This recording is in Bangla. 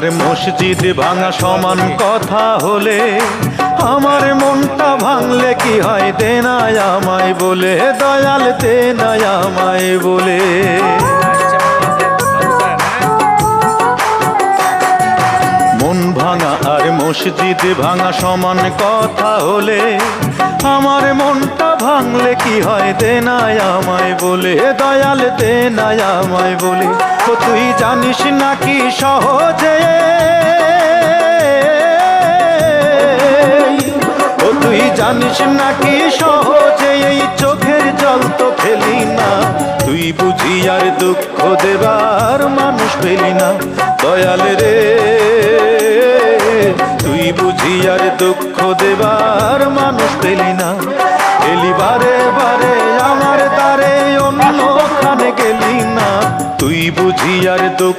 আর মসজিদ ভাঙা সমান কথা হলে আমার মনটা ভাঙলে কি হয়, দে না আমায় বলে দয়াল, দে না আমায় বলে। মন ভাঙা আর মসজিদ ভাঙা সমান কথা হলে আমার মনটা ভাঙলে কি হয়, দে না আমায় বলে দয়াল, দে না আমায় বলে। তো তুই জানিস নাকি সহজে, ও তুই জানিস নাকি সহজে এই চোখের জল তো ফেলি না, তুই বুঝি আর দুঃখ দেবার মানুষ পেলি না দয়াল রে, তুই বুঝি আর দুঃখ দেবার মানুষ পেলি না। এলি বারে বারে আমার দ্বারে, অন্যখানে গেলি না, তুই বুঝি আর দুঃখ